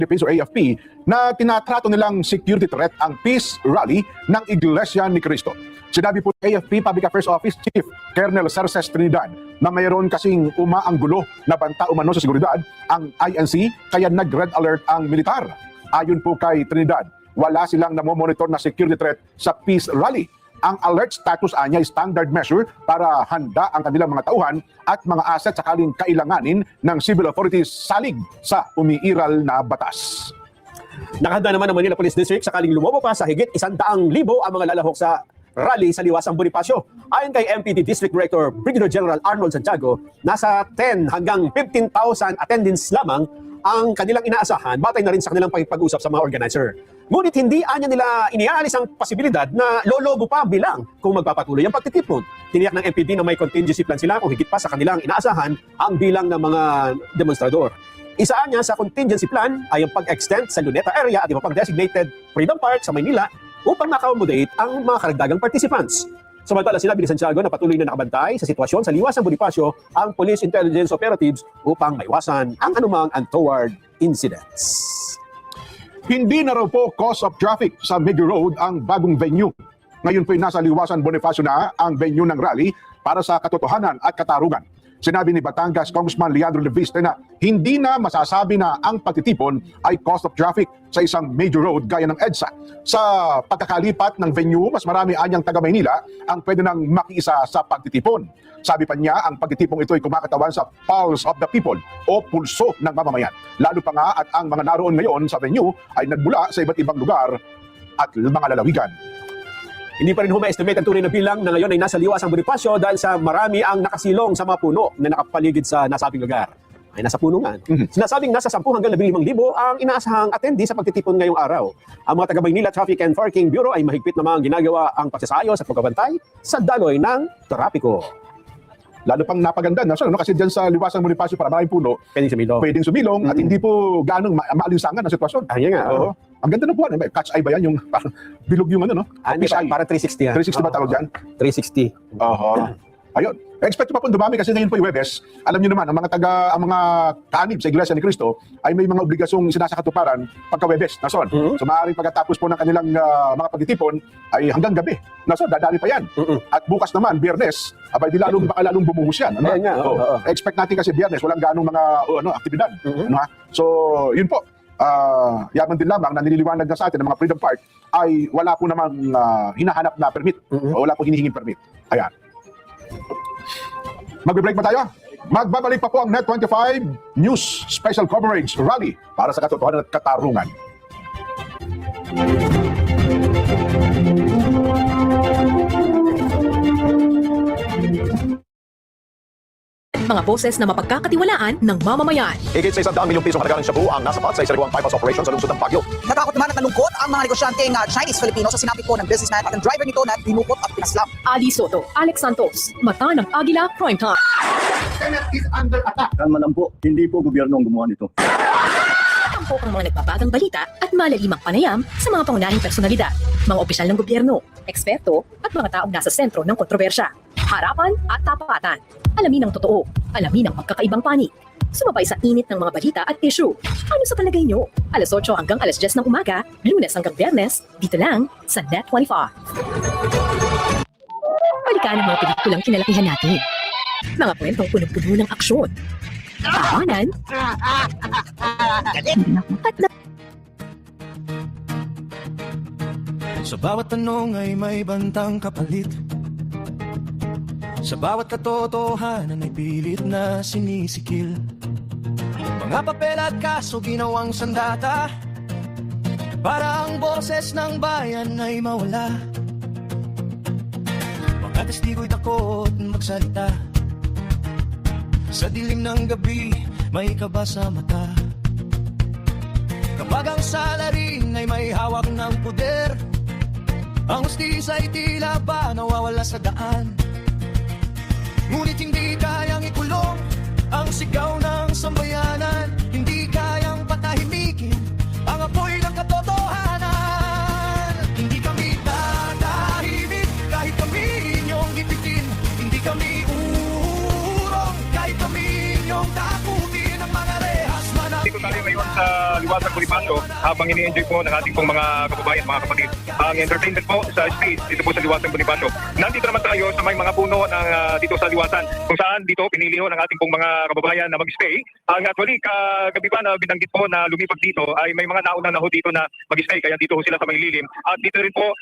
Philippines or AFP na tinatrato nilang security threat ang peace rally ng Iglesia ni Cristo. Sinabi po ng AFP Public Affairs Office Chief Colonel Cerces Trinidad na mayroon kasing umaanggulo na banta umano sa seguridad ang INC kaya nag-red alert ang militar. Ayon po kay Trinidad, wala silang namomonitor na security threat sa peace rally. Ang alert status anya ay standard measure para handa ang kanilang mga tauhan at mga asset sakaling kailanganin ng civil authorities salig sa umiiral na batas. Nakahanda naman ang Manila Police District sakaling lumobo pa sa higit 100,000 ang mga lalahok sa rally sa Liwasang Bonifacio. Ayon kay MPD District Director Brigadier General Arnold Santiago, nasa 10 hanggang 15,000 attendance lamang ang kanilang inaasahan batay na rin sa kanilang pag-usap sa mga organizer. Ngunit hindi anya nila iniaalis ang posibilidad na lolobo pa bilang kung magpapatuloy ang pagtitipon. Tiniyak ng MPD na may contingency plan sila kung higit pa sa kanilang inaasahan ang bilang ng mga demonstrador. Isa niya sa contingency plan ay ang pag-extend sa Luneta area at iba pang designated Freedom Park sa Maynila upang ma-accommodate ang mga karagdagang participants. Samantala sinabi ni Santiago na patuloy na nakabantay sa sitwasyon sa Liwasang Bonifacio ang Police Intelligence Operatives upang maiwasan ang anumang untoward incidents. Hindi na raw po cause of traffic sa Miggy Road ang bagong venue. Ngayon po'y nasa Liwasan Bonifacio na ang venue ng rally para sa katotohanan at katarungan. Sinabi ni Batangas Congressman Leandro Leviste na hindi na masasabi na ang pagtitipon ay cause of traffic sa isang major road gaya ng EDSA. Sa pagkakalipat ng venue, mas marami anyang taga Maynila ang pwede nang makiisa sa pagtitipon. Sabi pa niya, ang pagtitipong ito ay kumakatawan sa pulse of the people o pulso ng mamamayan. Lalo pa nga at ang mga naroon ngayon sa venue ay nagmula sa iba't ibang lugar at mga lalawigan. Hindi pa rin ma-estimate ang tunay na bilang na ngayon ay nasa Liwasang Bonifacio dahil sa marami ang nakasilong sa mga puno na nakapaligid sa nasabing lugar. Ay nasa punungan. Sinasabing nasa 10 hanggang 15,000 ang inaasahang attendee sa pagtitipon ngayong araw. Ang mga taga Maynila Traffic and Parking Bureau ay mahigpit namang ginagawa ang pagsasayos at pagbabantay sa daloy ng trapiko. Lalo pang napaganda na kasi dyan sa Liwasang Bonifacio para maraming puno, Pwedeng sumilong. at hindi po ganong maalinsangan ang sitwasyon. Ayan nga. Oo. Ang ganda ng buwan. Catch eye ba yan? Yung parang bilog yung ano, no? Hindi, Fish eye. para 360 yan. 360 ba tawag dyan? 360. Ayun. Expect pa po dumami kasi ngayon po yung Webes. Alam niyo naman, ang mga kaanib sa Iglesia ni Cristo ay may mga obligasyong sinasakatuparan pagka Webes. Nason. So maaaring pagkatapos po ng kanilang mga pagtitipon ay hanggang gabi. Nason, dadami pa yan. At bukas naman, Biyernes, abay di lalong baka lalong bumuhos yan. Ano? Ayan nga, oo. Expect natin kasi Biyernes, walang ganong mga aktibidad. Ano, ha? So, yun po. Yaman din lamang na nililiwanag na sa atin ng mga Freedom Park ay wala po namang hinahanap na permit. O wala po hinihinging permit. Ayan. Magbe-break ba tayo? Magbabalik pa po ang Net25 News Special Coverage Rally para sa katotohanan at katarungan. Mga boses na mapagkakatiwalaan ng mamamayan. Higit sa 100 milyong pisong halaga ng shabu ang nasapat sa isa-liwang bypass operation sa lungsod ng Baguio. Natakot naman at nalungkot ang mga negosyanteng Chinese-Filipino sa sinabi po ng businessman at ng driver nito na dinukot at pinaslam. Ali Soto, Alex Santos, Mata ng Agila, Prime Time. Senate is under attack. Kalma lang po, hindi po gobyerno ang gumawa nito. Tampok ang mga nagbabagang balita at malalimang panayam sa mga pangunahing personalidad, mga opisyal ng gobyerno, eksperto at mga taong nasa sentro ng kontrobersya. Harapan at tapatan. Alamin ang totoo. Alamin ang magkakaibang panig. Sumabay sa init ng mga balita at issue. Ano sa palagay nyo? Alas 8 hanggang alas 10 ng umaga, Lunes hanggang Biyernes, dito lang sa Net25. Balikan ang mga pelikulang kinalakihan natin. Mga kwentong puno-puno ng aksyon. Tahanan. At Sa bawat tanong ay may bantang kapalit. Sa bawat katotohanan ay pilit na sinisikil. Mga papel at kaso ginawang sandata para ang boses ng bayan ay mawala. Mga testigo'y takot magsalita. Sa dilim ng gabi may kaba sa mata. Kapag ang salarin ay may hawak ng puder, ang hustisya ay tila ba nawawala sa daan. Ngunit hindi kayang ikulong ang sigaw ng sambayanan. Hindi kayang patahimikin ang apoy ng katotohanan. Hindi kami tatahimik kahit kami inyong gipitin. Hindi kami urong kahit kami inyong takutin. Ang mga rehas manang Dito tayo ngayon sa Liwasang Bonifacio habang ini-enjoy po ng ating pong mga kababayan, mga kapatid. Ang entertainment po sa stage dito po sa Liwasan Bonifacio. Nandito naman tayo sa may mga puno ng dito sa Liwasan kung saan dito pinili ho ng ating pong mga kababayan na mag-stay. Ang actually kagabi pa na binanggit po na lumipag dito ay may mga nauna na ho dito na mag-stay kaya dito ho sila sa may lilim. At dito rin po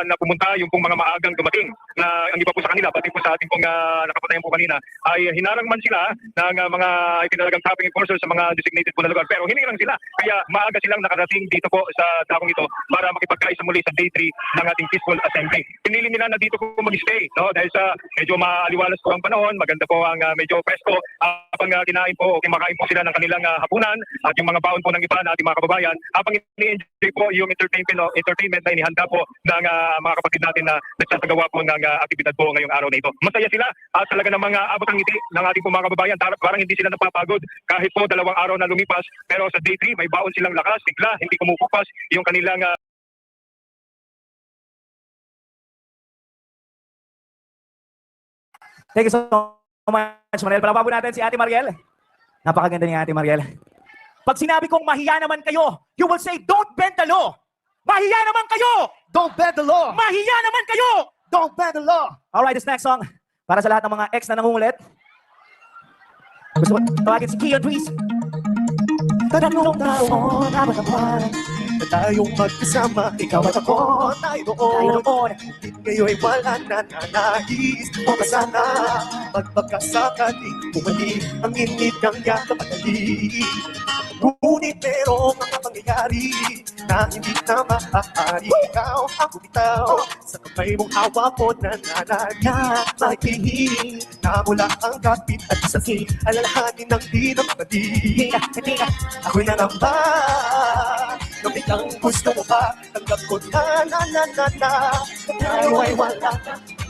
na pumunta yung pong mga maagang dumating na ang iba po sa kanila pati po sa ating pong nakapatayan po kanina ay hinarang man sila ng mga itinalagang traffic enforcers sa mga designated po na lugar pero hinirang sila kaya maaga silang nakarating dito po sa dakong ito para makipagkaisa muli sa day 3 ng ating peaceful assembly. Pinili nila na dito po mag-stay no? Dahil sa medyo maaliwalas po ang panahon, maganda po ang medyo presko habang kinain po o kumakain po sila ng kanilang hapunan at yung mga baon po ng iba na ating mga kababayan habang ini-enjoy po yung entertainment na inihanda po ng mga kapatid natin na nagsasagawa po ng aktibidad po ngayong araw na ito. Masaya sila at talaga ng mga abot ng ngiti ng ating po mga kababayan. Parang hindi sila napapagod kahit po 2 araw na lumipas pero sa day 3 may baon silang lakas, sigla, hindi kumukupas yung kanilang Thank you so much, Mariel. Palakpakan po natin si Ate Mariel. Napakaganda ni Ate Mariel. Pag sinabi kong mahiya naman kayo, you will say, don't bend the law. Mahiya naman kayo! Don't bend the law! Mahiya naman kayo! Don't bend the law! Alright, this next song, para sa lahat ng mga ex na nangungulit. Gusto ko tawagin si Keon Dries. Tatlong taon, apat na buwan na tayong magkasama. Ikaw at ako, tayo noon. Ngayon'y wala na nanais o kasana. Magpagkasakaling bumalik ang init ng yakap at ali. Ngunit merong mga pangyayari na hindi na maaari. Ikaw ang bumitaw sa kamay mong hawak ko na nanaga. Makikinig na mula ang kapit at sasin. Alalahanin ng di na mapadi. Ako'y nangamba nung biglang gusto mo pa. Tanggap ko na tayo ay wala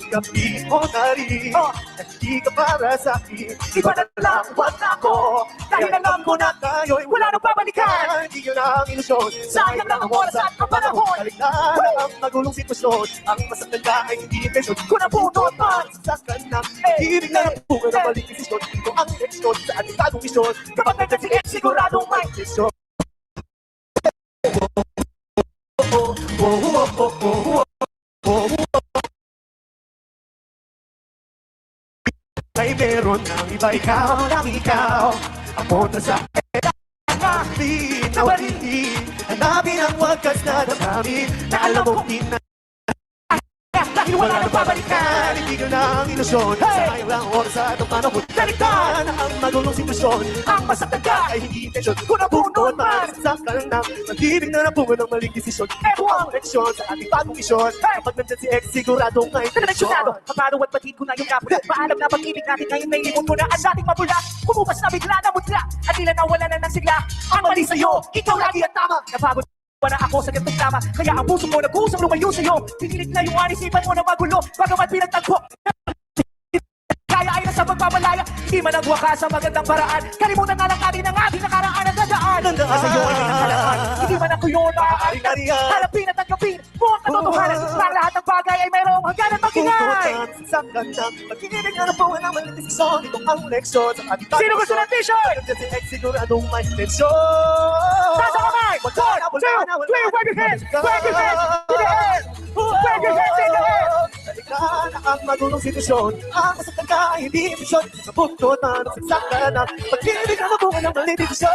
gabi o nari hindi ka para sa akin. Iba na lang wala ko dahil alam ko na tayo'y wala nang babalikan. Hindi yun ang ilusyon, sayang lang ang oras at ang panahon. Kaligtaan ang magulong sitwasyon, ang masaktan ka ay hindi intensyon. Kung nabunot man, sasaktan na ibig na ng bunga ng maling desisyon. Ito ang leksyon sa ating bagong misyon. Kapag nandiyan si Ed, siguradong may desisyon. Ay meron ng iba, ikaw lang ikaw ang punta sa akin na walindi. Hanapin ang wakas na damdamin na alam mo dahil wala nang babalikan. Hindi ko na ang ilusyon, sayang lang oras at ang panahon. Kaligtaan ang magulong sitwasyon, ang masaktan ka ay hindi intensyon. Kung nabunod man, sasaktan na mag-ibig na napungan ng maling desisyon. Ito ang leksyon sa ating bagong misyon. Kapag nandyan si X, siguradong may intensyon. Kaparo at batid ko na yung napula. Paalam na pag-ibig natin ngayon may limon mo na ang dating mabula. Kumupas na bigla na mutla at tila nawala na ng sigla. Ang mali sa'yo, ikaw lagi ang tama. Napagod na ako sa gantong tama, kaya ang puso mo nag-uusap lumayo sa'yo. Pinilit na yung anisipan mo na magulo, bagamat pinagtagpo. Kaya ay nasa pagpamalaya, hindi man nagwaka sa magandang paraan. Kalimutan na lang natin ang ating nakaraan at dadaan. Sa'yo ay nakalaan, hindi man ako yun maaaring harapin at tanggapin. Buong katotohanan, para lahat ng bagay ay mayroong hangganan magingay. Sasaktan na, pag-ibig na nabuhan ang maling desisyon. Ito ang leksyon sa ating bagong. Sino gusto ng t-shirt? Nandyan si X, siguradong may intensyon. Tasa kamay! 1, 2, 3, wave your hands! Wave your hands! To the air! Wave your hands in the air! Kaligtaan ang magulong sitwasyon, ang masaktan ka ay hindi imbisyon. Sa punto na nagsasaktan na pag-ibig na nabuhan ng maling desisyon.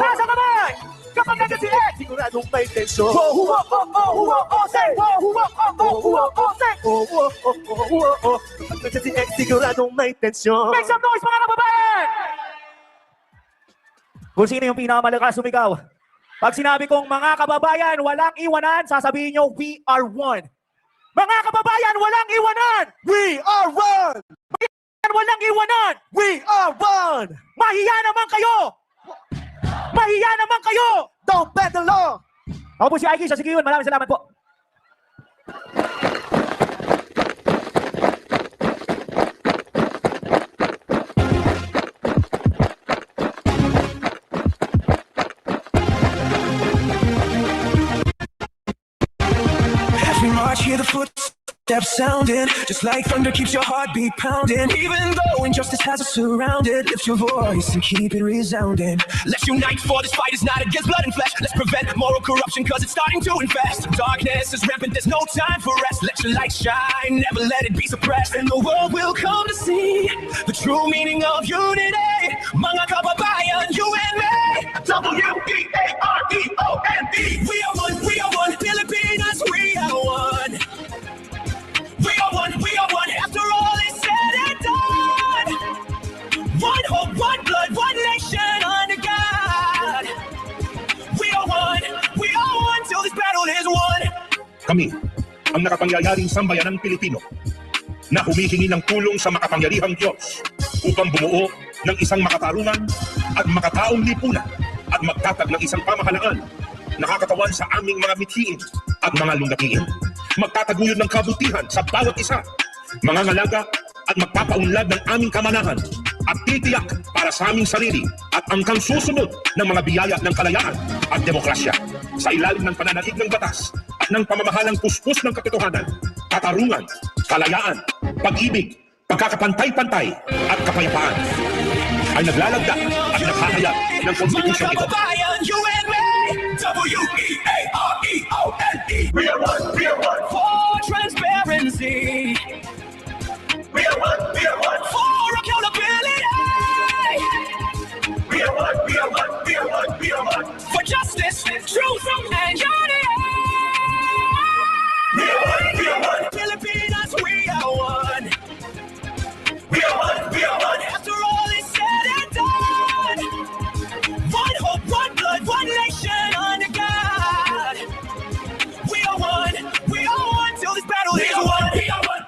Tasa kamay! Kapag nandyan si X, siguradong may tensyon. Say! Kapag nandyan si X, siguradong may tensyon. Make some noise mga kababayan! Kung sino yung pinakamalakas sumigaw. Pag sinabi kong mga kababayan, walang iwanan, sasabihin nyo, we are one. Mga kababayan, walang iwanan! We are one! Walang iwanan! We are one! Mahiya naman kayo! Mahiya naman kayo! Don't bend the law! Ako po si Aiki, sa Sikiyon. Maraming salamat po. As we march, hear the footsteps Step sounding, just like thunder keeps your heartbeat pounding. Even though injustice has us surrounded, lift your voice and keep it resounding. Let's unite, for this fight is not against blood and flesh. Let's prevent moral corruption, cause it's starting to infest. Darkness is rampant, there's no time for rest. Let your light shine, never let it be suppressed. And the world will come to see the true meaning of unity. Mga kababayan, you and me. W-E-A-R-E-O-N-E. We are one, Pilipinas, we are one. We are one, after all is said and done. One hope, one blood, one nation under God. We are one till this battle is won. Kami, ang nakapangyayaring sambayanang Pilipino na humihingi ng tulong sa makapangyarihang Diyos upang bumuo ng isang makatarungan at makataong lipunan at magtatag ng isang pamahalaan nakakatawan sa aming mga mithiin at mga lunggatiin. Magtataguyod ng kabutihan sa bawat isa, mga ngalaga at magpapaunlad ng aming kamanahan at titiyak para sa aming sarili at angkang susunod ng mga biyaya ng kalayaan at demokrasya sa ilalim ng pananaig ng batas at ng pamamahalang puspos ng katotohanan, katarungan, kalayaan, pag-ibig, pagkakapantay-pantay at kapayapaan ay naglalagda at naghahayag ng konstitusyon ito. W-E-A-R-E-O-N-E. We are one for transparency. We are one for accountability. We are one for justice, truth, and unity. We are one, Filipinas, we are one. We are one, after all is said and done. One hope, one blood, one nation under God. We are one till this battle is won. We are one.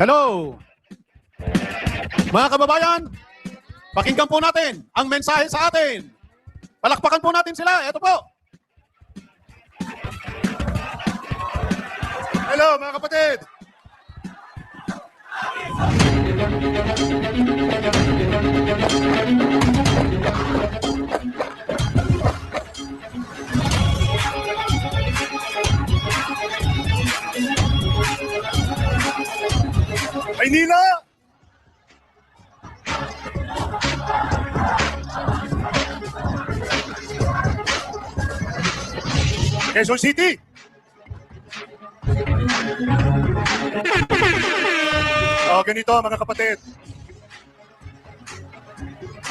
Hello! Mga kababayan, pakinggan po natin ang mensahe sa atin. Palakpakan po natin sila. Ito po. Hello mga kapatid. Maynila! Quezon City! Ganito mga kapatid.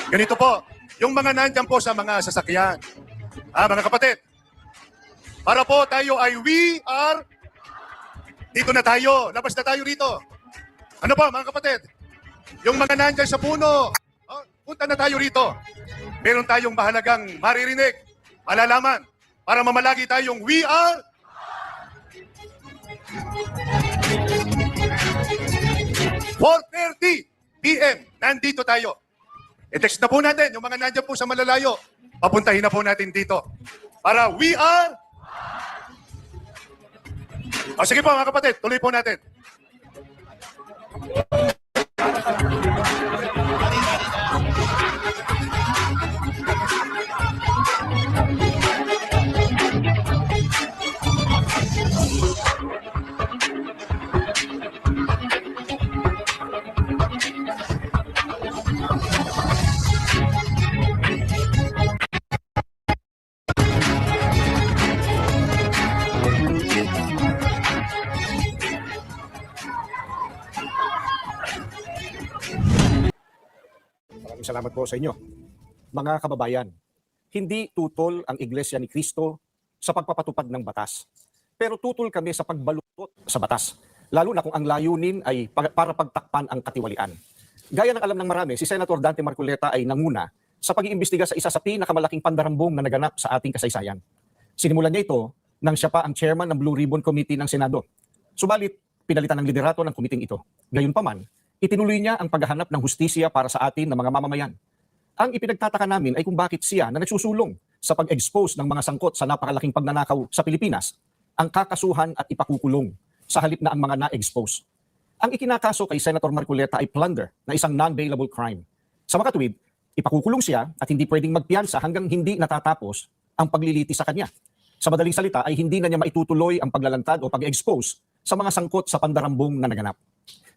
Ganito po, yung mga nandyan po sa mga sasakyan. Mga kapatid, para po tayo ay we are, dito na tayo, labas na tayo rito. Ano po mga kapatid? Yung mga nandyan sa puno, punta na tayo rito. Meron tayong mahalagang maririnig, malalaman, para mamalagi tayong we are. 4:30 PM, nandito tayo. I-text na po natin yung mga nandyan po sa malalayo. Papuntahin na po natin dito. Para we are. Sige po mga kapatid, tuloy po natin. Salamat po sa inyo. Mga kababayan, hindi tutol ang Iglesia ni Cristo sa pagpapatupad ng batas. Pero tutol kami sa pagbalutot sa batas. Lalo na kung ang layunin ay para pagtakpan ang katiwalian. Gaya ng alam ng marami, si Senator Dante Marcoleta ay nanguna sa pag-iimbestiga sa isa sa pinakamalaking pandarambong na naganap sa ating kasaysayan. Sinimulan niya ito nang siya pa ang chairman ng Blue Ribbon Committee ng Senado. Subalit, pinalitan ng liderato ng komiting ito. Gayunpaman, itinuloy niya ang paghahanap ng hustisya para sa atin ng mga mamamayan. Ang ipinagtataka namin ay kung bakit siya na nagsusulong sa pag-expose ng mga sangkot sa napakalaking pagnanakaw sa Pilipinas ang kakasuhan at ipakukulong sa halip na ang mga na-expose. Ang ikinakaso kay Senator Marcoleta ay plunder na isang non-bailable crime. Sa makatuwid, ipakukulong siya at hindi pwedeng magpiyansa hanggang hindi natatapos ang paglilitis sa kanya. Sa madaling salita ay hindi na niya maitutuloy ang paglalantad o pag-expose sa mga sangkot sa pandarambong na naganap.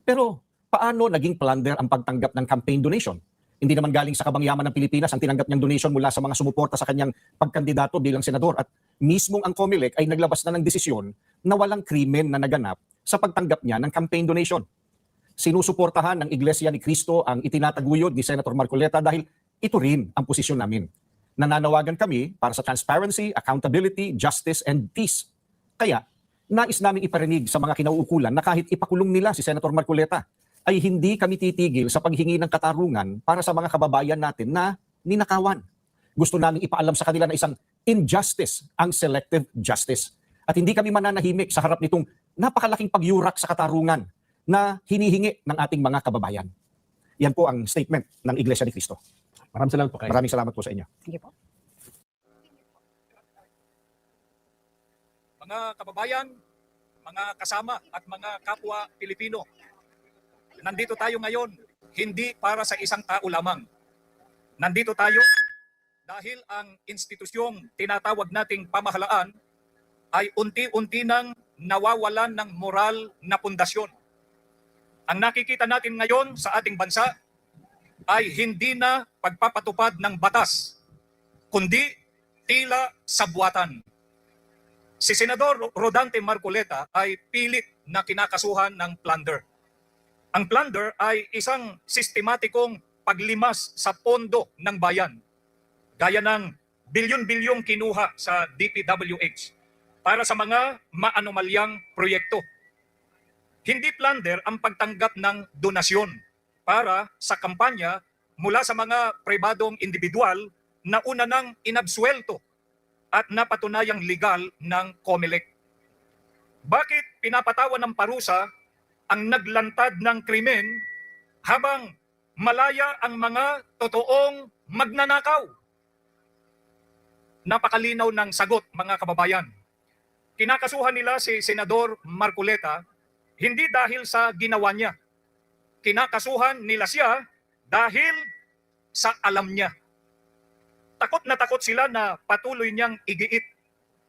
Pero paano naging plunder ang pagtanggap ng campaign donation? Hindi naman galing sa kabangyaman ng Pilipinas ang tinanggap niyang donation mula sa mga sumuporta sa kanyang pagkandidato bilang senador at mismong ang COMELEC ay naglabas na ng desisyon na walang krimen na naganap sa pagtanggap niya ng campaign donation. Sinusuportahan ng Iglesia ni Cristo ang itinataguyod ni Senator Marcoleta dahil ito rin ang posisyon namin. Nananawagan kami para sa transparency, accountability, justice, and peace. Kaya, nais namin iparinig sa mga kinauukulan na kahit ipakulong nila si Senator Marcoleta, ay hindi kami titigil sa paghingi ng katarungan para sa mga kababayan natin na ninakawan. Gusto namin ipaalam sa kanila na isang injustice ang selective justice. At hindi kami mananahimik sa harap nitong napakalaking pagyurak sa katarungan na hinihingi ng ating mga kababayan. Yan po ang statement ng Iglesia ni Cristo. Maraming salamat po kayo. Maraming salamat po sa inyo. Sige po. Mga kababayan, mga kasama at mga kapwa Pilipino, nandito tayo ngayon hindi para sa isang tao lamang. Nandito tayo dahil ang institusyong tinatawag nating pamahalaan ay unti-unti nang nawawalan ng moral na pundasyon. Ang nakikita natin ngayon sa ating bansa ay hindi na pagpapatupad ng batas, kundi tila sabwatan. Si Senador Rodante Marcoleta ay pilit na kinakasuhan ng plunder. Ang plunder ay isang sistematikong paglimas sa pondo ng bayan, gaya ng bilyon-bilyong kinuha sa DPWH para sa mga maanomalyang proyekto. Hindi plunder ang pagtanggap ng donasyon para sa kampanya mula sa mga pribadong individual na una nang inabsuelto at napatunayang legal ng COMELEC. Bakit pinapatawan ng parusa ang naglantad ng krimen habang malaya ang mga totoong magnanakaw? Napakalinaw ng sagot, mga kababayan. Kinakasuhan nila si Senador Marcoleta hindi dahil sa ginawa niya. Kinakasuhan nila siya dahil sa alam niya. Takot na takot sila na patuloy niyang igiit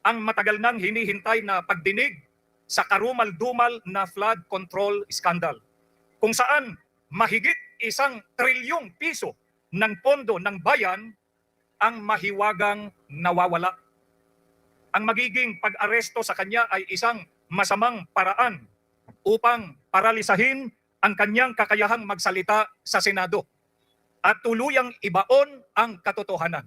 ang matagal nang hinihintay na pagdinig sa karumal-dumal na flood control scandal, kung saan mahigit 1 trilyong piso ng pondo ng bayan ang mahiwagang nawawala. Ang magiging pag-aresto sa kanya ay isang masamang paraan upang paralisahin ang kanyang kakayahang magsalita sa Senado at tuluyang ibaon ang katotohanan.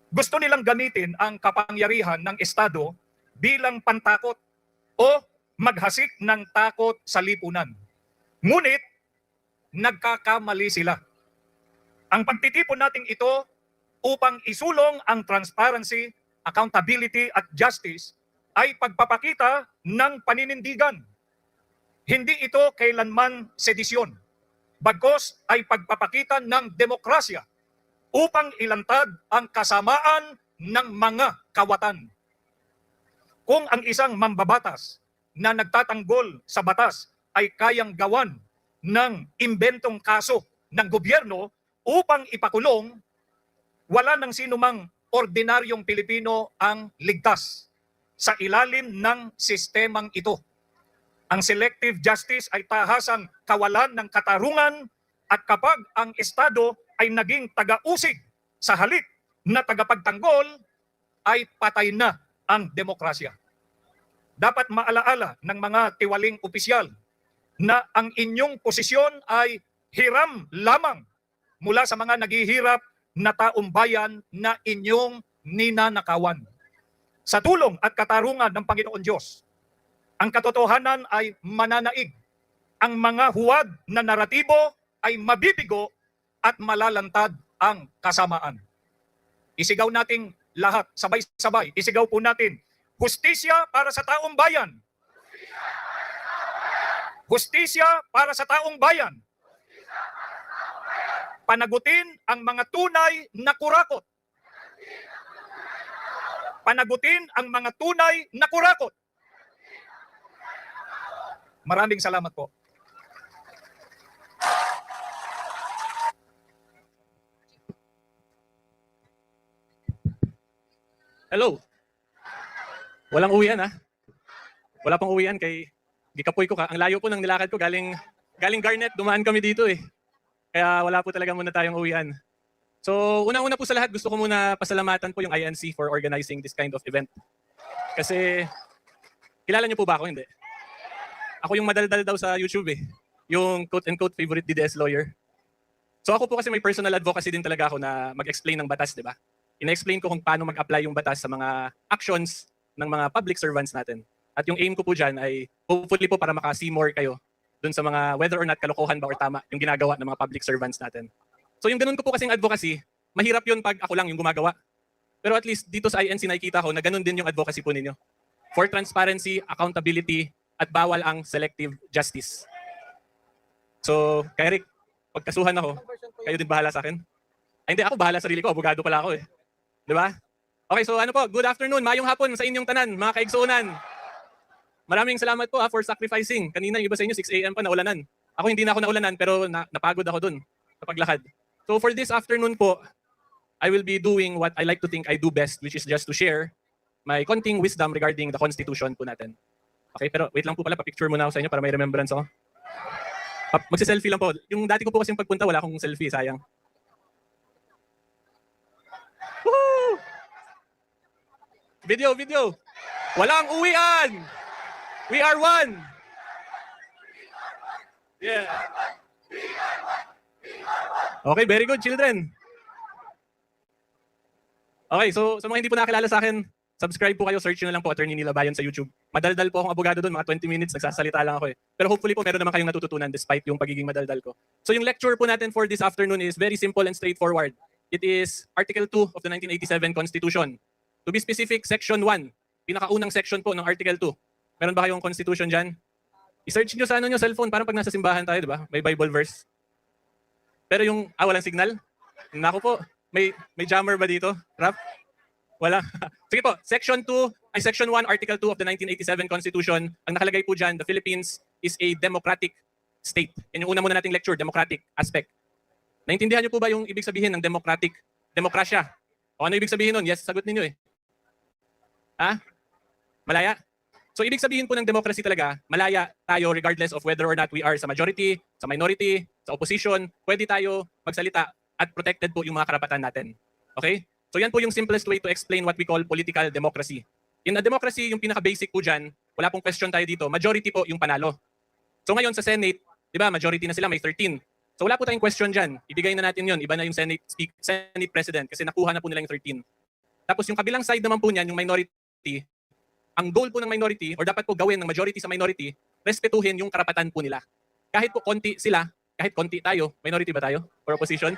Gusto nilang gamitin ang kapangyarihan ng Estado bilang pantakot o maghasik ng takot sa lipunan. Ngunit, nagkakamali sila. Ang pagtitipon nating ito upang isulong ang transparency, accountability at justice ay pagpapakita ng paninindigan. Hindi ito kailanman sedisyon, bagkus ay pagpapakita ng demokrasya upang ilantad ang kasamaan ng mga kawatan. Kung ang isang mambabatas na nagtatanggol sa batas ay kayang gawan ng imbentong kaso ng gobyerno upang ipakulong, wala nang sinumang ordinaryong Pilipino ang ligtas sa ilalim ng sistemang ito. Ang selective justice ay tahasang kawalan ng katarungan at kapag ang Estado ay naging taga-usig sa halip na tagapagtanggol, ay patay na ang demokrasya. Dapat maalaala ng mga tiwaling opisyal na ang inyong posisyon ay hiram lamang mula sa mga naghihirap na taong bayan na inyong ninanakawan. Sa tulong at katarungan ng Panginoon Diyos, ang katotohanan ay mananaig. Ang mga huwad na naratibo ay mabibigo at malalantad ang kasamaan. Isigaw nating lahat, sabay-sabay, isigaw po natin, hustisya para sa taong bayan. Hustisya para sa taong bayan. Panagutin ang mga tunay na kurakot. Panagutin ang mga tunay na kurakot. Maraming salamat po. Hello. Walang uwian ha. Wala pang uwian kay gikapoy ko ka. Ang layo po ng nilakad ko galing Garnet, dumaan kami dito eh. Kaya wala po talaga muna tayong uwian. So, unang-una po sa lahat, gusto ko muna pasalamatan po yung INC for organizing this kind of event. Kasi, kilala niyo po ba ako? Hindi. Ako yung madaldal daw sa YouTube eh. Yung quote-unquote favorite DDS lawyer. So ako po kasi may personal advocacy din talaga ako na mag-explain ng batas, di ba? Ina-explain ko kung paano mag-apply yung batas sa mga actions ng mga public servants natin. At yung aim ko po dyan ay hopefully po para maka-see more kayo dun sa mga whether or not kalokohan ba or tama yung ginagawa ng mga public servants natin. So yung ganun ko po kasing advocacy, mahirap yun pag ako lang yung gumagawa. Pero at least dito sa INC nakikita ko na ganun din yung advocacy po ninyo. For transparency, accountability, at bawal ang selective justice. So, kay Rick, pagkasuhan ako, kayo din bahala sa akin? Ay hindi, ako bahala sa sarili ko, abogado pala ako eh. Di ba? Okay, so ano po, good afternoon, mayong hapon sa inyong tanan, mga kaigsuunan. Maraming salamat po for sacrificing. Kanina yung iba sa inyo, 6 AM pa naulanan. Ako hindi na ako naulanan, pero napagod ako dun sa paglakad. So for this afternoon po, I will be doing what I like to think I do best, which is just to share my konting wisdom regarding the Constitution po natin. Okay, pero wait lang po pala, pa-picture muna ako sa inyo para may remembrance ako. Magsi-selfie lang po. Yung dati ko po kasing pagpunta, wala akong selfie, sayang. Woohoo! Video! Walang uwian! We are one! Yeah. Okay, very good, children. Okay, so sa mga hindi po nakakilala sa akin, subscribe po kayo, search nyo na lang po Attorney Nila Bayon sa YouTube. Madaldal po akong abogado doon, mga 20 minutes, nagsasalita lang ako eh. Pero hopefully po meron naman kayong natututunan despite yung pagiging madaldal ko. So yung lecture po natin for this afternoon is very simple and straightforward. It is Article 2 of the 1987 Constitution. To be specific, Section 1, pinakaunang section po ng Article 2. Meron ba kayong Constitution dyan? I-search nyo sa ano nyo, cellphone, parang pag nasa simbahan tayo, di ba? May Bible verse. Pero yung, walang signal? Naku po, may jammer ba dito? Rap? Wala. Sige po, Section 1, Article 2 of the 1987 Constitution, ang nakalagay po dyan, the Philippines is a democratic state. Yan yung una muna nating lecture, democratic aspect. Naintindihan niyo po ba yung ibig sabihin ng democratic? Demokrasya. O ano ibig sabihin nun? Yes, sagot ninyo eh. Ha? Malaya? So ibig sabihin po ng democracy talaga, malaya tayo regardless of whether or not we are sa majority, sa minority, sa opposition, pwede tayo magsalita at protected po yung mga karapatan natin. Okay? So yan po yung simplest way to explain what we call political democracy. In a democracy, yung pinaka-basic po dyan, wala pong question tayo dito, majority po yung panalo. So ngayon sa Senate, di ba, majority na sila, may 13. So wala po tayong question dyan. Ibigay na natin yun, iba na yung Senate President kasi nakuha na po nila yung 13. Tapos yung kabilang side naman po niyan, yung minority, ang goal po ng minority, or dapat po gawin ng majority sa minority, respetuhin yung karapatan po nila. Kahit po konti sila, kahit konti tayo, minority ba tayo? Or opposition?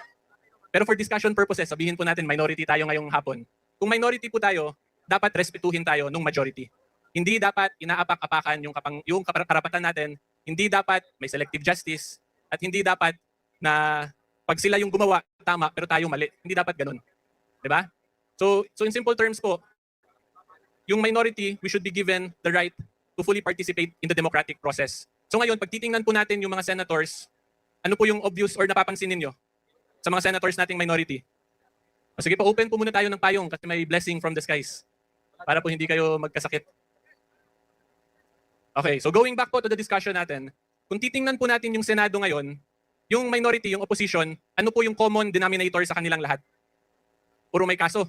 Pero for discussion purposes, sabihin po natin minority tayo ngayong hapon. Kung minority po tayo, dapat respetuhin tayo nung majority. Hindi dapat inaapak-apakan yung karapatan natin, hindi dapat may selective justice, at hindi dapat na pag sila yung gumawa, tama, pero tayo mali. Hindi dapat ganun. Diba? So in simple terms po, yung minority, we should be given the right to fully participate in the democratic process. So ngayon, pag titingnan po natin yung mga senators, ano po yung obvious or napapansin ninyo sa mga senators nating minority? O sige po, open po muna tayo ng payong kasi may blessing from the skies para po hindi kayo magkasakit. Okay, so going back po to the discussion natin, kung titingnan po natin yung Senado ngayon, yung minority, yung opposition, ano po yung common denominator sa kanilang lahat? Puro may kaso.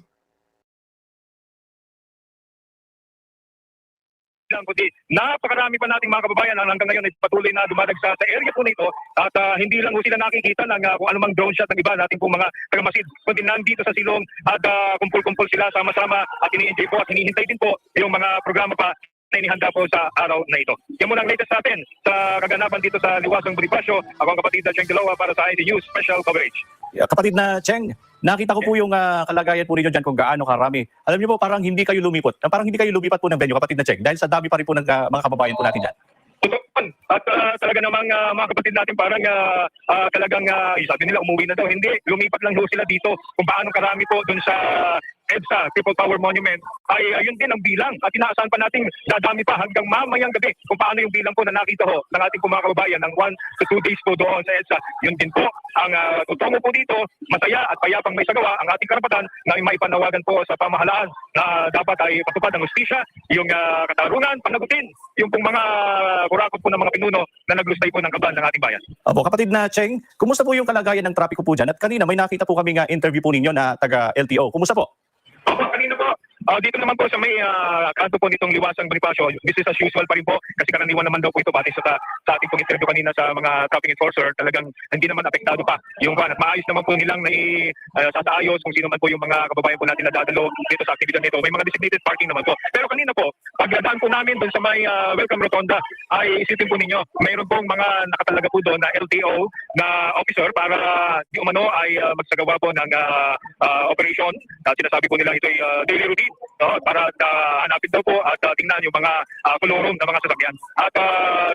Kundi napakarami pa nating mga kababayan ang hanggang ngayon ay patuloy na dumadagsa sa area po nito at hindi lang po sila nakikita ng kung anumang drone shot ng iba nating pong mga tagamasid kundi nandito sa silong at kumpul-kumpul sila sama-sama at ini-enjoy po at hinihintay din po yung mga programa pa na inihanda po sa araw na ito. Yan muna ang latest natin sa kaganapan dito sa Liwasang Bonifacio. Ako ang kapatid na Cheng Dilawa para sa ID News Special Coverage. Kapatid na Cheng, nakita ko po yung kalagayan po rinyo dyan kung gaano karami. Alam niyo po, parang hindi kayo lumipot. Parang hindi kayo lumipat po ng venue, kapatid na Cheng, dahil sa dami pa rin po ng mga kababayan po natin dyan. Totoo. At talaga namang mga kapatid natin parang talagang sabi nila umuwi na daw. Hindi, lumipat lang ho sila dito kung paano karami po dun sa EDSA People Power Monument ay yun din ang bilang at inaasahan pa natin dadami pa hanggang mamayang gabi kung paano yung bilang po na nakita ho ng ating mga kababayan ng 1 to 2 days po doon sa EDSA. Yun din po ang tutungo po dito, masaya at payapang may sagawa ang ating karapatan na maipanawagan po sa pamahalaan na dapat ay patupad ng hustisya, yung katarungan, panagutin yung pong mga kurakot po ng mga pinuno na naglustay po ng kaban ng ating bayan. Opo, kapatid na Cheng, kumusta po yung kalagayan ng trapiko po dyan? At kanina may nakita po kami nga interview po ninyo na taga LTO. Kumusta po? Opo, kanina po. Dito naman po sa may kanto po nitong Liwasang Bonifacio, business as usual pa rin po kasi karaniwan naman daw po ito batay sa ating pong interview kanina sa mga traffic enforcer, talagang hindi naman apektado pa yung van at maayos naman po nilang sataayos kung sino man po yung mga kababayan po natin na dadalo dito sa aktibidad nito. May mga designated parking naman po. Pero kanina po, pagdadaan po namin doon sa may welcome rotonda ay isipin po ninyo, mayroon pong mga nakatalaga po doon na LTO na officer para di umano ay magsagawa po ng operation. Sinasabi po nila ito ay daily routine. No, para hanapin daw po at tingnan yung mga kolorum ng mga sasakyan. At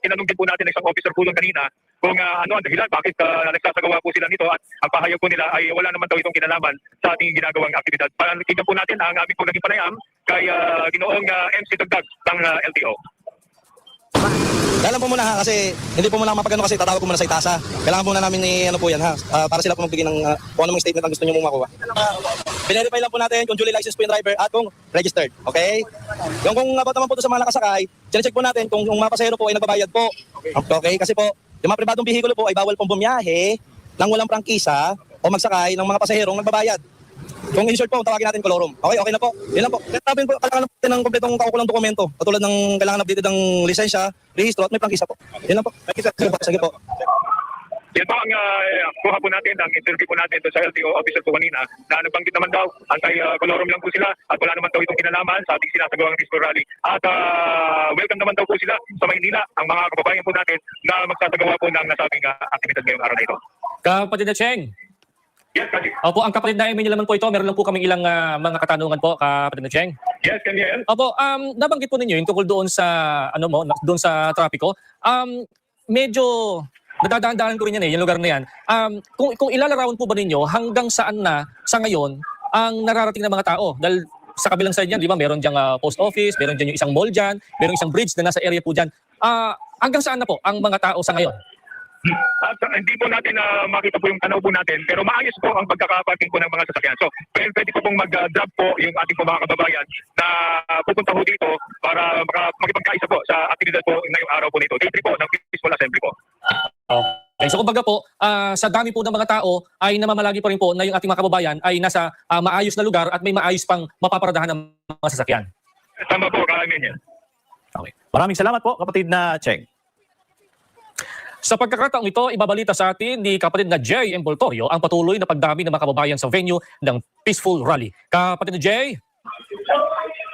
tinanong din po natin ng isang officer po kanina kung ano ang dahilan, bakit nagsasagawa po sila nito at ang pahayag po nila ay wala naman daw itong kinalaman sa ating ginagawang aktibidad. Pakinggan po natin ang aming po naging panayam kay Ginoong MC Dagdag ng LTO. Kailan po muna ha, kasi hindi po muna mapagano kasi tatawag po muna sa itasa. Kailangan po na namin ano po yan ha, para sila po magbigay ng kung anong statement ang gusto nyo mong makuha. Verify lang po natin kung duly licensed po yung driver at kung registered. Okay? Yung kung about naman po ito sa mga nakasakay, check po natin kung yung mga pasahero po ay nagbabayad po. Okay? Kasi po, yung mga pribadong bihikulo po ay bawal pong bumiyahe nang walang prangkisa o magsakay ng mga pasaherong nagbabayad. Kung in short po, tawagin natin kolorum. Okay na po. Yun lang po. Kailangan po natin ng kompletong kaukulang dokumento. Katulad ng kailangan updated ng lisensya, rehistro at may prangkisa po. Yun lang po. Sige po. Yan po ang kuha po natin, ang interview po natin sa LTO officer po kanina na nabanggit naman daw, anti-colorum lang po sila at wala naman daw itong kinalaman sa ating sinasagawang disco rally. At welcome naman daw po sila sa Maynila, ang mga kababayan po natin na magsasagawa po ng nasabing aktibidad ngayong araw na ito. Kapatid na Cheng. Yes, Kaji. Opo, ang kapatid na email naman po ito. Meron lang po kaming ilang mga katanungan po, kapatid na Cheng. Yes, Kaniel. Opo, nabanggit po ninyo yung tungkol doon sa doon sa trapiko. Medyo nadadaan-daan ko rin yan yung lugar na yan. Kung ilalarawan po ba ninyo hanggang saan na sa ngayon ang nararating ng mga tao? Dahil sa kabilang side niyan, di ba, meron diyang post office, meron diyan yung isang mall diyan, meron isang bridge na nasa area po diyan. Hanggang saan na po ang mga tao sa ngayon? At hindi po natin makita po yung tanaw po natin, pero maayos po ang pagkakaparking po ng mga sasakyan. So, pwede po pong mag-drop po yung ating po mga kababayan na pupunta po dito para makipagkaisa po sa aktibidad po ngayong araw po nito. Day 3 po ng Peaceful Assembly po. Okay. So kumbaga po, sa dami po ng mga tao ay namamalagi pa rin po na yung ating mga kababayan ay nasa maayos na lugar at may maayos pang mapaparadahan ng mga sasakyan. Tama po, kalamin yan. Okay. Maraming salamat po, kapatid na Cheng. Sa pagkakataong ito, ibabalita sa atin ni kapatid na Jay Emboltorio ang patuloy na pagdami ng mga kababayan sa venue ng Peaceful Rally. Kapatid na Jay?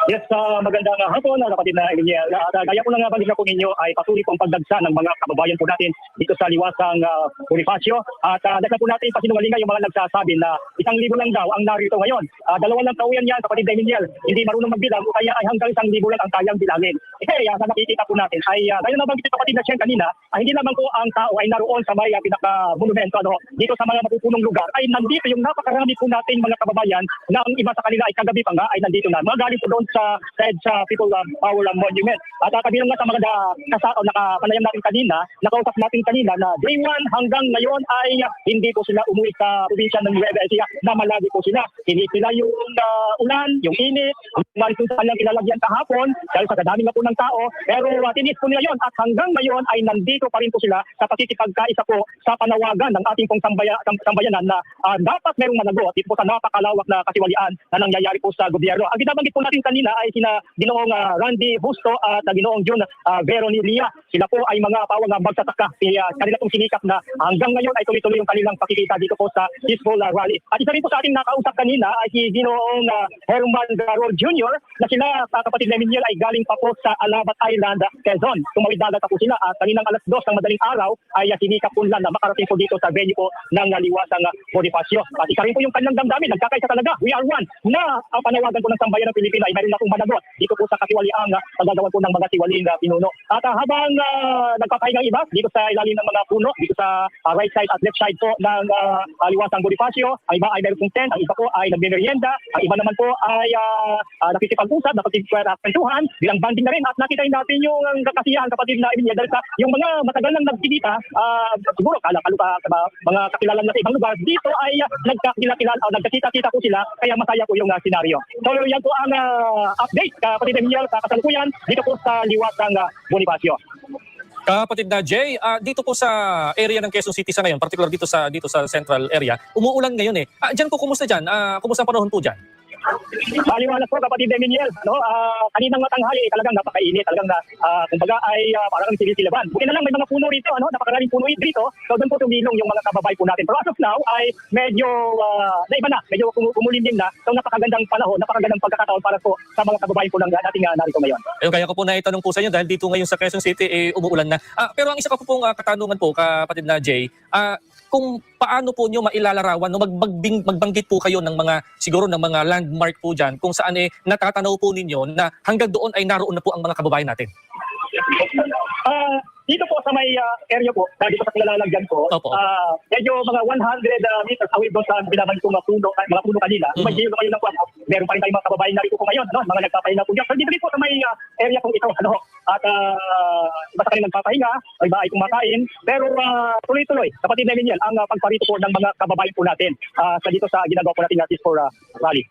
Yes, magandang hapon, kapatid na Emiliel. Gaya po nga balik na po ninyo ay patuloy pong pagdagsa ng mga kababayan po natin dito sa Liwasang Bonifacio. At dagdag po natin pasinungalingan yung mga nagsasabi na 1,000 lang daw ang narito ngayon. 2 lang tauyan yan, kapatid na Emiliel. Hindi marunong magbilang, kaya ay hanggang 1,000 lang ang kayang bilangin. Sa nakikita po natin ay gaya na banggit kapatid na Cheng kanina, ay hindi naman po ang tao ay naroon sa may pinaka-monumento dito sa mga mapupunong lugar. Ay nandito yung napakarami po nating mga kababayan na ang iba sa kanila ay kagabi pa nga ay nandito na. Mga galing po doon sa People Power Monument. At kabilang nga sa mga nakapanayam natin kanina, nakausap natin kanina na day 1 hanggang ngayon ay hindi po sila umuwi sa probinsya ng Nueva Ecija na malagi po sila. Hindi sila yung ulan, yung init, kung sa kanilang ilalagyan kahapon dahil sa kadami nga po ng tao. Pero tinis po nila yun at hanggang ngayon ay nandito pa rin po sila sa pakikipagkaisa po sa panawagan ng ating pong sambayanan na dapat merong managot dito po sa napakalawak na kasiwalian na nangyayari po sa gobyerno. Ang binabanggit po natin kanina ay sina Ginoong Randy Busto at Ginoong June Veronilia. Sila po ay mga pawang magsasaka. Kanila pong sinikap na hanggang ngayon ay tuloy-tuloy yung kanilang pakikita dito po sa Peaceful Rally. At isa rin po sa ating nakausap kanina ay si Ginoong Herman Garol Jr. na sila kapatid na Emiliel ay galing pa po sa Alabat Island, Quezon. Tumawid dagat po sila at kaninang alas 2 ng madaling araw ay sinikap po nila na makarating po dito sa venue po ng Liwasang Bonifacio. At isa rin po yung kanilang damdamin, nagkakaisa talaga, we are one, na ang panawagan po ng sambayan ng Pilipino ay mayroon pong managot dito po sa katiwaliang paggagawa po ng mga tiwaling pinuno. At habang nagpapahinga ang iba dito sa ilalim ng mga puno, dito sa right side at left side po ng liwasang Bonifacio, ang iba ay meron pong tent, ang iba po ay nagmimerienda, ang iba naman po ay nakikipag-usap, nakikipag-kwentuhan, bilang banding na rin. At nakita natin yung kasiyahan, kapatid na Emilia, dahil sa yung mga matagal nang nagkikita, siguro mga kakilala na sa ibang lugar, dito ay nagkakita-kita po sila, kaya masaya po yung senaryo. So yan po ang update, kapatid Emilia, sa kasalukuyan dito po sa liwasang Bonifacio. Kapatid na Jay, dito po sa area ng Quezon City sa ngayon, particular dito sa central area, umuulan ngayon eh. Diyan po, kumusta dyan? Kumusta ang panahon po dyan? Maliwanag po, kapatid Eminiel. Kaninang matanghali, talagang napakainit. Talagang kumbaga ay parang silisilaban. Buti na lang may mga puno rito, napakaraming puno dito. So doon po tumilong yung mga kababay po natin. Pero as of now ay medyo naiba na, medyo kumulimlim na. So napakagandang panahon, napakagandang pagkakataon para po sa mga kababay po ng ating narito ngayon. Kaya ko po naitanong po sa inyo dahil dito ngayon sa Quezon City umuulan na. Pero ang isa ko pong katanungan po, kapatid na Jay, kung paano po nyo mailalarawan, magbanggit po kayo ng mga, siguro ng mga landmark po dyan, kung saan natatanaw po ninyo na hanggang doon ay naroon na po ang mga kababayan natin. Dito po sa may area po, dito sa kilalalagyan po, medyo mga 100 meters away doon sa binabanggit kong mga puno kanina. May gilid kayo ng kwan, meron pa rin tayong mga kababayan narito po ngayon, mga nagpapahinga po dyan. So dito rin po sa may area po ito, at iba sa kanilang nagpapahinga, iba ay kumakain, pero tuloy-tuloy, kapatid na yan, ang pagparito po ng mga kababayan po natin sa dito sa ginagawa po natin natin for rally.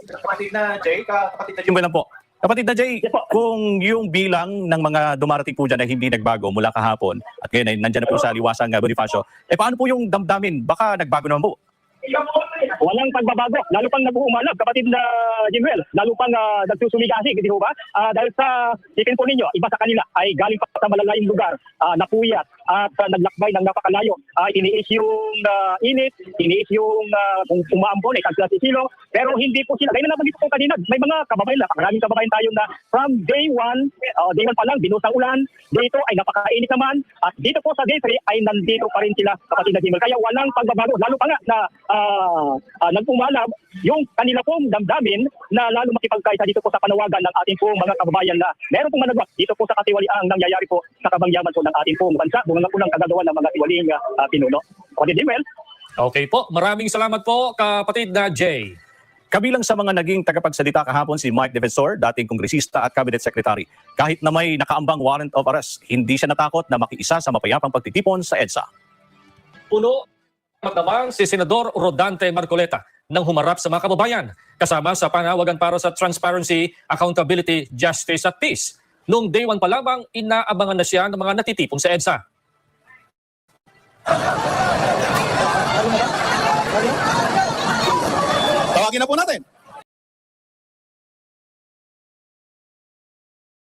Kapatid na Jay, kapatid na Jim lang po. Kapatid na Jay, kung yung bilang ng mga dumarating po dyan ay hindi nagbago mula kahapon at ngayon ay nandyan na po sa liwasang Bonifacio, paano po yung damdamin? Baka nagbago naman po? Walang pagbabago, lalo pang nag-uumalab, kapatid na Jimuel, lalo pang nagsusumigasig, di ba? Dahil sa sipin po ninyo, iba sa kanila ay galing pa sa malalayong lugar, napuyat at naglakbay ng napakalayo. Iniis yung init, iniis yung umaambon, kagla si Silo, pero hindi po sila. Kaya na nabanggit po kanina, may mga kababayan, napakaraming kababayan tayo na from day 1 pa lang, binusang ulan, dito ay napakainit naman, at dito po sa day 3 ay nandito pa rin sila, kapatid na Jimuel. Kaya walang pagbabago, lalo pa nga na nag-umalab yung kanila pong damdamin na lalo makipagkaisa dito po sa panawagan ng ating pong mga kababayan na meron pong managwak dito po sa katiwaliang nangyayari po sa kabangyaman po ng ating pong bansa, bunga po ng kagagawa ng mga tiwaling pinuno. Kapatid Jimuel. Okay po, maraming salamat po, kapatid na Jay. Kabilang sa mga naging tagapagsalita kahapon si Mike Defensor, dating kongresista at cabinet secretary. Kahit na may nakaambang warrant of arrest, hindi siya natakot na makiisa sa mapayapang pagtitipon sa EDSA. Puno naman si Senador Rodante Marcoleta nang humarap sa mga kababayan kasama sa panawagan para sa transparency, accountability, justice at peace. Noong day 1 pa lamang, inaabangan na siya ng mga natitipon sa EDSA. Tawagin na po natin.